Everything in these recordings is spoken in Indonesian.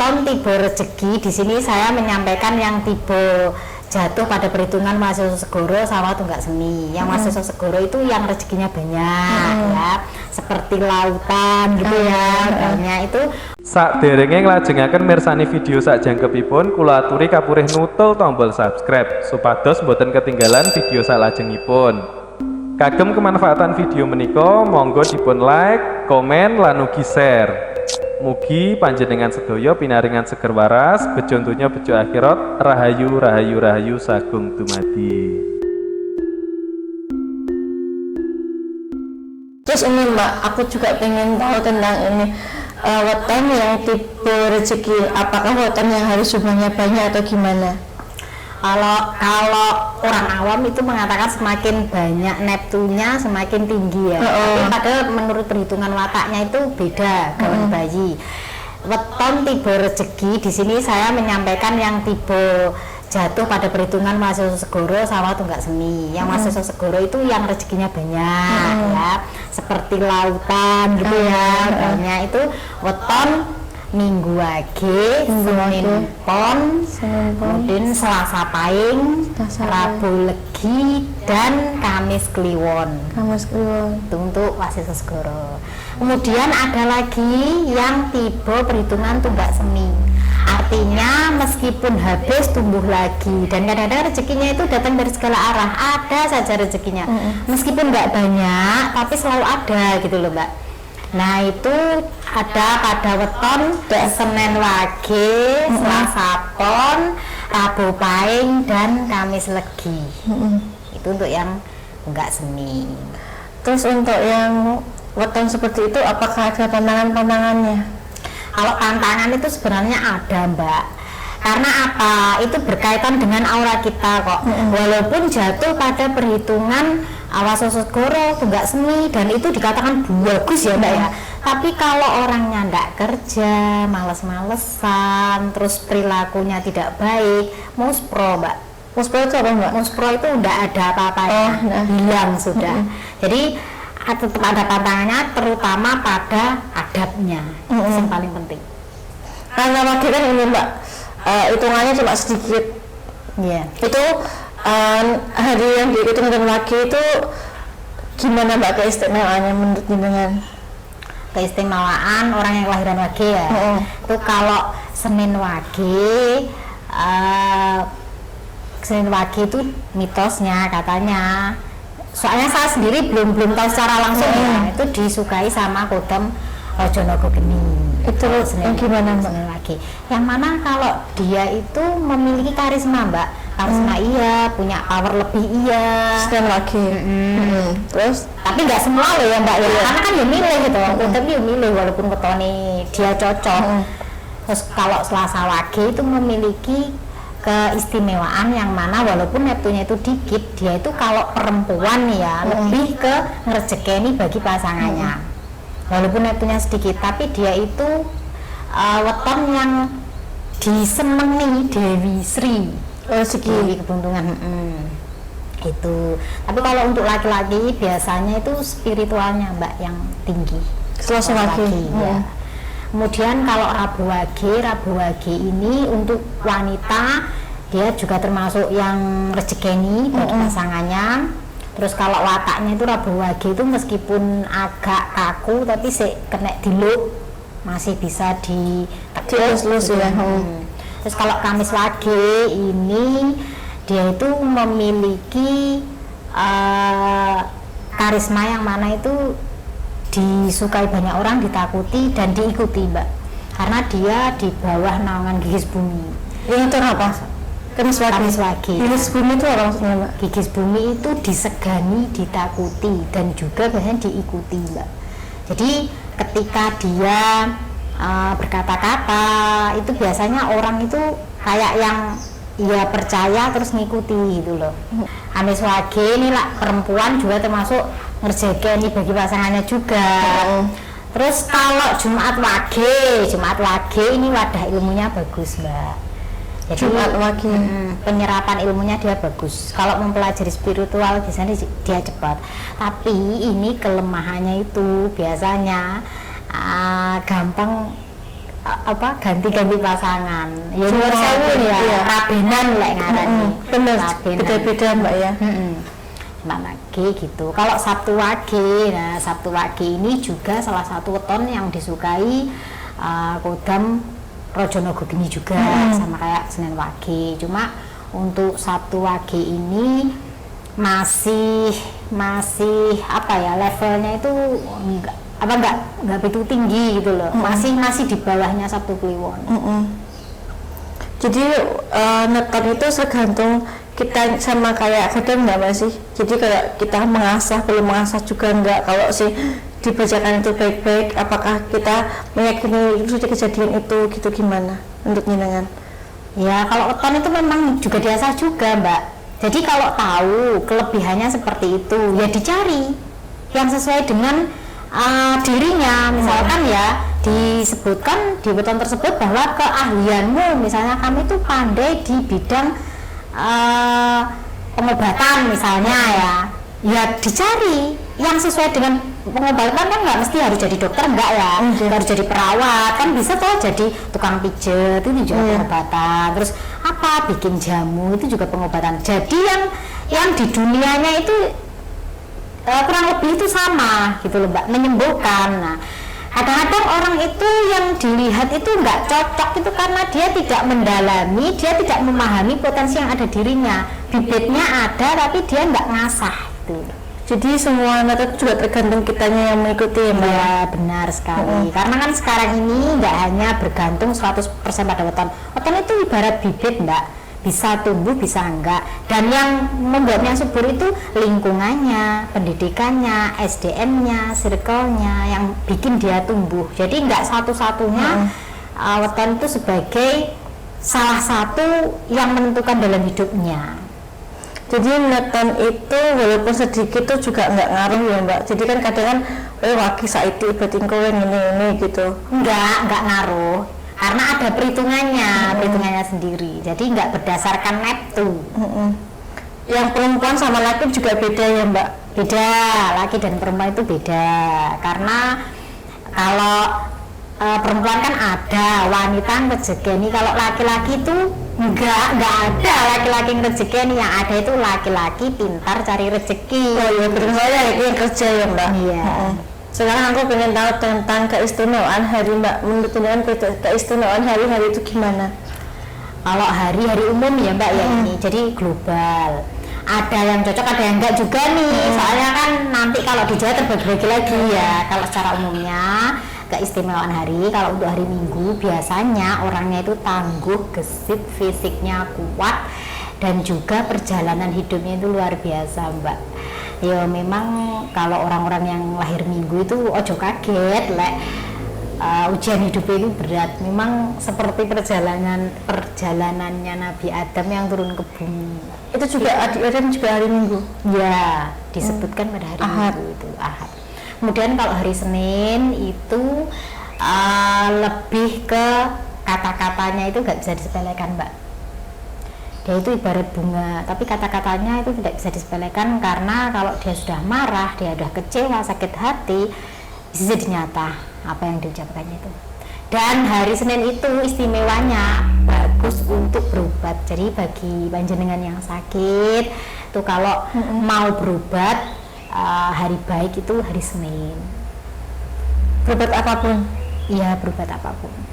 weton tiba rezeki. Di sini saya menyampaikan yang tiba jatuh pada perhitungan mahasiswa Segoro sama Tunggak Seni. Yang mahasiswa Segoro itu yang rezekinya banyak ya, seperti lautan gitu ya, banyak itu. Sakderenge nglajengaken mirsani video sakjangkepipun, kula aturi kapurih nutul tombol subscribe supados boten ketinggalan video salajengipun. Kagem kemanfaatan video menika monggo dipun like, komen lan ugi share. Mugi panjenengan sedaya pinaringan seger waras, bejo donya bejo akhirat, rahayu rahayu rahayu sagung dumadi. Terus ini Mbak, aku juga pengen tahu tentang ini weton yang tipe rezeki, apakah weton yang harus jumlahnya banyak atau gimana? Kalau orang awam itu mengatakan semakin banyak Neptunnya semakin tinggi ya. Tapi padahal menurut perhitungan wataknya itu beda, kawan bayi. Weton tiba rezeki, di sini saya menyampaikan yang tiba jatuh pada perhitungan mahasiswa Segoro sama Tunggak Seni. Yang mahasiswa Segoro itu yang rezekinya banyak ya, seperti lautan gitu ya, banyak itu weton Minggu Wage, Senin Pon, kemudian Selasa Pahing, Rabu Legi, dan Kamis Kliwon. Itu untuk mahasiswa Segoro. Kemudian ada lagi yang tiba perhitungan Tunggak Seni. Artinya meskipun habis tumbuh lagi, dan kadang-kadang rezekinya itu datang dari segala arah, ada saja rezekinya. Meskipun nggak banyak, tapi selalu ada gitu loh Mbak. Nah itu ada pada weton Senin Wage, Selasa Pon, Rabu Pahing, dan Kamis Legi. Itu untuk yang enggak seni. Terus untuk yang weton seperti itu, apakah ada pantangan-pantangannya? Kalau tantangan itu sebenarnya ada Mbak, karena apa? Itu berkaitan dengan aura kita kok. Walaupun jatuh pada perhitungan Awas Segoro, Tunggak Seni, dan itu dikatakan bagus ya Mbak ya. Tapi kalau orangnya ndak kerja, males-malesan, terus perilakunya tidak baik, muspro Mbak. Muspro itu apa Mbak? Muspro itu ndak ada apa-apanya, hilang sudah. Jadi tetap ada pantangannya, terutama pada adabnya, yang paling penting. Karena Wage kan ini Mbak, hitungannya cuma sedikit. Itu hari yang dihitung dengan Wage itu gimana Mbak keistimewaannya menurut jenengan? Keistimewaan orang yang kelahiran Wage ya. Itu kalau Senin Wage, Senin Wage itu mitosnya katanya. Soalnya saya sendiri belum tahu secara langsung ya. Itu disukai sama Kodam Rajonogo Geni. Itu yang gimana Mbak? Senin Wage. Yang mana kalau dia itu memiliki karisma Mbak. Karisma iya, punya power lebih iya. Senin Wage. Terus tapi nggak semua loh ya Mbak ya, karena kan ya milih gitu, tapi ya milih walaupun wetone dia cocok. Terus kalau Selasa Wage itu memiliki keistimewaan yang mana walaupun Neptunya itu dikit, dia itu kalau perempuan ya lebih ke ngerejekeni bagi pasangannya. Walaupun Neptunya sedikit, tapi dia itu weton yang disenengi Dewi Sri, Dewi keberuntungan. Itu. Tapi kalau untuk laki-laki biasanya itu spiritualnya Mbak yang tinggi. Selasa Wage. Ya. Kemudian kalau Rabu Wage ini untuk wanita, dia juga termasuk yang rezekeni bagi pasangannya. Terus kalau wataknya itu Rabu Wage itu meskipun agak kaku tapi kena diluk masih bisa dilus ya. Terus kalau Kamis Wage ini dia itu memiliki karisma yang mana itu disukai banyak orang, ditakuti dan diikuti Mbak, karena dia di bawah naungan Gigis Bumi. Ini itu apa? Kamis Wage. Gigis Bumi itu apa maksudnya Mbak? Gigis Bumi itu disegani, ditakuti dan juga biasanya diikuti Mbak. Jadi ketika dia berkata-kata itu biasanya orang itu kayak yang ya percaya terus ngikuti gitu loh. Kamis Wage ini lah perempuan juga termasuk ngerjekeni bagi pasangannya juga. Terus kalau Jumat Wage ini wadah ilmunya bagus Mbak. Jadi Jumat Wage penyerapan ilmunya dia bagus. Kalau mempelajari spiritual biasanya dia cepat. Tapi ini kelemahannya itu biasanya gampang apa ganti-ganti pasangan. Ya Cuma, nyuwun sewu ya, iya. rabenan lek ngarani. Bener, Rabenan. beda-beda Mbak ya. Mbak Wage gitu. Kalau Sabtu Wage, nah Sabtu Wage ini juga salah satu weton yang disukai Kodam Raja Nagageni juga, sama kayak Senin Wage. Cuma untuk Sabtu Wage ini masih apa ya, levelnya itu enggak begitu tinggi gitu loh. Masih di bawahnya Sabtu Kliwon. Jadi neton itu tergantung kita sama kayak Kodam enggak masih. Jadi kalau kita mengasah belum mengasah juga enggak. Kalau sih dibacakan itu baik-baik, apakah kita meyakini itu sudah kejadian itu gitu, gimana untuk jenengan? Ya kalau weton itu memang juga diasah juga Mbak. Jadi kalau tahu kelebihannya seperti itu ya dicari yang sesuai dengan dirinya. Misalkan ya disebutkan di weton tersebut bahwa keahlianmu, misalnya kamu itu pandai di bidang pengobatan misalnya ya dicari yang sesuai dengan pengobatan. Kan nggak mesti harus jadi dokter, enggak ya, harus jadi perawat, kan bisa tuh jadi tukang pijet, itu juga pengobatan. Terus apa, bikin jamu, itu juga pengobatan. Jadi yang di dunianya itu kurang lebih itu sama gitu loh Mbak, menyembuhkan. Nah kadang-kadang orang itu yang dilihat itu nggak cocok itu karena dia tidak mendalami, dia tidak memahami potensi yang ada dirinya. Bibitnya ada tapi dia nggak ngasah itu. Jadi semua metode juga tergantung kitanya yang mengikuti ya Mbak. Ya benar sekali. Karena kan sekarang ini nggak hanya bergantung 100% pada weton. Weton itu ibarat bibit Mbak, bisa tumbuh bisa enggak. Dan yang membuatnya subur itu lingkungannya, pendidikannya, SDM-nya, circle-nya yang bikin dia tumbuh. Jadi nggak satu-satunya weton itu sebagai salah satu yang menentukan dalam hidupnya. Jadi neton itu walaupun sedikit tuh juga nggak ngaruh ya Mbak. Jadi kan kadang kan waki saiki ibatin kowe ini gitu. Enggak ngaruh. Karena ada perhitungannya sendiri. Jadi nggak berdasarkan neptu. Yang perempuan sama laki juga beda ya Mbak. Beda, laki dan perempuan itu beda. Karena kalau perempuan kan ada wanita rezeki. Kalau laki-laki itu enggak ada laki-laki rezeki. Yang ada itu laki-laki pintar cari rezeki. Oh iya, betul saya itu yang kerja ya Mbak. Iya. Sekarang aku pengen tahu tentang keistimewaan hari Mbak. Menurut jenengan keistimewaan hari-hari itu gimana? Kalau hari-hari umum ya Mbak ya ini, jadi global. Ada yang cocok, ada yang enggak juga nih. Soalnya kan nanti kalau di Jawa terbagi-bagi lagi ya. Kalau secara umumnya keistimewaan hari, kalau untuk hari Minggu biasanya orangnya itu tangguh, gesit, fisiknya kuat, dan juga perjalanan hidupnya itu luar biasa Mbak. Ya memang kalau orang-orang yang lahir Minggu itu ojo kaget lek ujian hidupnya itu berat. Memang seperti perjalanannya Nabi Adam yang turun ke bumi. Itu juga Adam juga hari Minggu. Ya, disebutkan pada hari Ahad. Minggu itu Ahad. Kemudian kalau hari Senin itu lebih ke kata-katanya itu nggak bisa disepelekan Mbak. Dia itu ibarat bunga, tapi kata-katanya itu tidak bisa disepelekan karena kalau dia sudah marah, dia sudah kecewa, sakit hati, bisa jadi nyata apa yang diucapkannya itu. Dan hari Senin itu istimewanya bagus untuk berobat. Jadi bagi panjenengan yang sakit tuh kalau mau berobat, hari baik itu hari Senin. Berobat apapun? Iya, berobat apapun.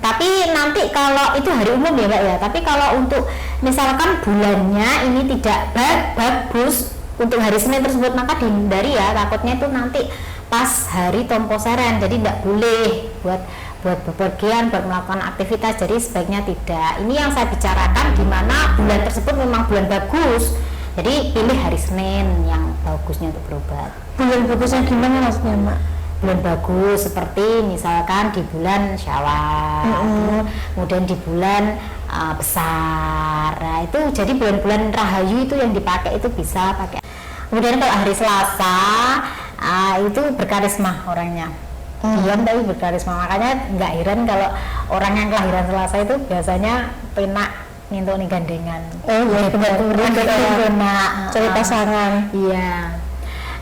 Tapi nanti kalau itu hari umum ya Mbak ya, tapi kalau untuk misalkan bulannya ini tidak bagus untuk hari Senin tersebut, maka dihindari ya, takutnya itu nanti pas hari Tompo Seren, jadi tidak boleh buat bepergian, buat melakukan aktivitas, jadi sebaiknya tidak. Ini yang saya bicarakan di mana bulan tersebut memang bulan bagus, jadi pilih hari Senin yang bagusnya untuk berobat. Bulan bagusnya gimana maksudnya Mbak? Bulan bagus seperti misalkan di bulan Syawal, kemudian di bulan besar. Nah itu jadi bulan-bulan rahayu itu yang dipakai itu bisa pakai. Kemudian kalau hari Selasa itu berkarisma orangnya. Diam tapi berkarisma, makanya nggak heran kalau orang yang kelahiran Selasa itu biasanya penak ngintuk nih gandengan. Oh iya, benar-benar cari pasangan. Iya.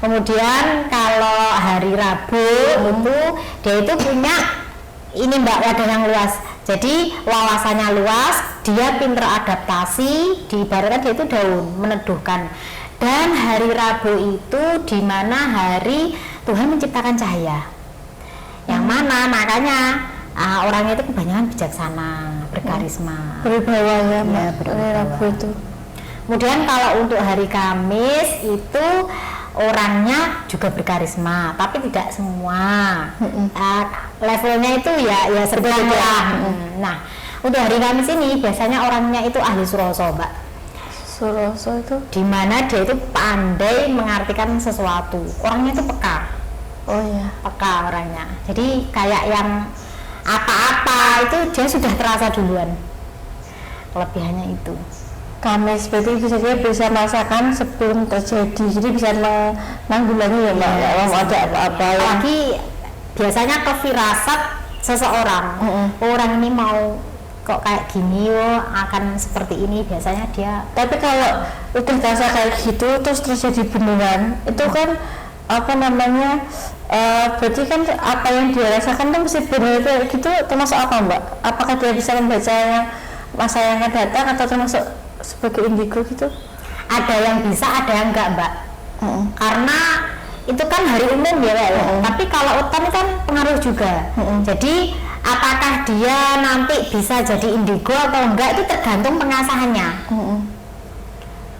Kemudian kalau hari Rabu itu dia itu punya ini Mbak, wadah yang luas. Jadi wawasannya luas, dia pinter adaptasi, diibaratkan dia itu daun meneduhkan. Dan hari Rabu itu dimana hari Tuhan menciptakan cahaya, yang mana makanya orangnya itu kebanyakan bijaksana, berkarisma, berwibawa ya Mbak, berwibawa. Rabu itu. Kemudian kalau untuk hari Kamis itu orangnya juga berkarisma, tapi tidak semua. Levelnya itu ya sedang lah. Nah, untuk hari Kamis ini biasanya orangnya itu ahli suroso, Mbak. Suroso itu Dimana dia itu pandai mengartikan sesuatu. Orangnya itu peka. oh ya, Peka orangnya. Jadi kayak yang apa-apa itu dia sudah terasa duluan. Kelebihannya itu. Kamis berarti bisa merasakan sebelum terjadi, jadi bisa menanggulangi ya Mbak, kalau ada apa-apa ya. Lagi biasanya ke firasat seseorang, orang ini mau kok kayak gini, akan seperti ini, biasanya dia. Tapi kalau udah terasa kayak gitu terus terjadi beneran, itu kan apa namanya, berarti kan apa yang dia rasakan tuh mesti benar kayak gitu, termasuk apa Mbak? Apakah dia bisa membacanya masa yang akan datang atau termasuk sebagai indigo gitu? Ada yang bisa, ada yang enggak, Mbak. Karena itu kan hari umum ya, Mbak. Tapi kalau utan kan pengaruh juga. Jadi apakah dia nanti bisa jadi indigo atau enggak itu tergantung pengasahannya.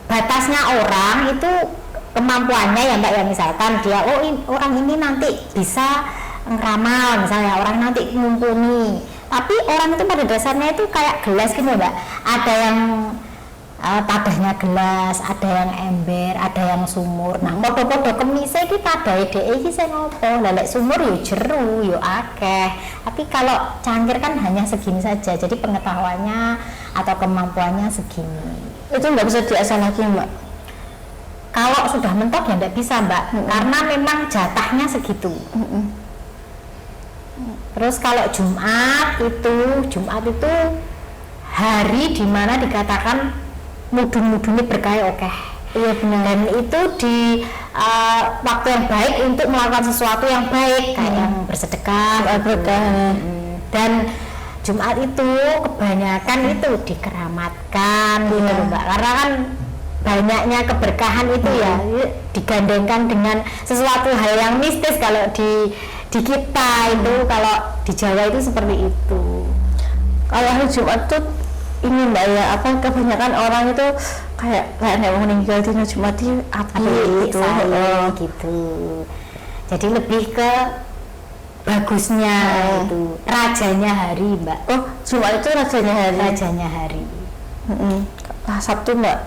Batasnya orang itu kemampuannya ya Mbak, ya misalkan dia orang ini nanti bisa ngeramal, misalnya orang nanti mumpuni. Tapi orang itu pada dasarnya itu kayak gelas gitu Mbak. Ada yang tadahnya gelas, ada yang ember, ada yang sumur. Nah, podo-podo kemise iki tadahe dhek iki sing ngopo? Lah lek sumur yo jeru, yo akeh. Tapi kalau cangkir kan hanya segini saja. Jadi pengetahuannya atau kemampuannya segini. Itu nggak bisa diasah lagi Mbak? Kalau sudah mentok ya nggak bisa Mbak, karena memang jatahnya segitu. Terus kalau Jumat itu hari dimana dikatakan mudun-mudunnya berkah oke. Iya benar. Dan itu di waktu yang baik untuk melakukan sesuatu yang baik, kayak yang bersedekah, berkah. Dan Jumat itu kebanyakan itu dikeramatkan gitu Mbak, karena kan banyaknya keberkahan itu ya digandengkan dengan sesuatu hal yang mistis. Kalau di kita itu, kalau di Jawa itu seperti itu. Kalau hari Jumat tuh ini Mbak ya, apa kebanyakan orang itu kayak mau meninggal di Jumat itu api gitu. Gitu. Jadi lebih ke bagusnya itu rajanya hari Mbak. Oh, Jumat itu rajanya hari. Rajanya hari. Sabtu Mbak.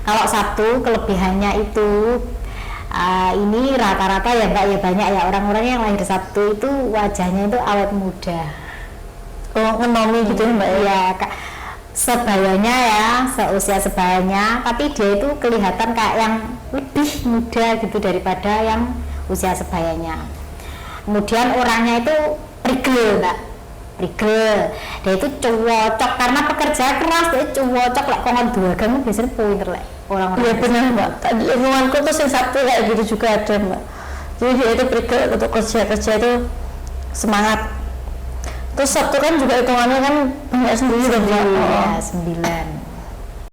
Kalau Sabtu kelebihannya itu ini rata-rata ya Mbak, ya banyak ya orang-orang yang lahir Sabtu itu wajahnya itu awet muda. Oh, ngenomi gitu ya Mbak ya, sebayanya ya, seusia sebayanya, tapi dia itu kelihatan kayak yang lebih muda gitu daripada yang usia sebayanya. Kemudian orangnya itu prigel Mbak, prigel. Dia itu cocok karena pekerja keras, dia cocok lah kongon dua kamu biasanya pointer lah orang-orang. Iya benar Mbak, tadi lingkunganku tuh yang Sabtu kayak gitu juga ada Mbak. Jadi dia itu prigel untuk kerja itu semangat. Terus Sabtu kan juga hitungannya kan banyak sendiri ya, Mbak. 9.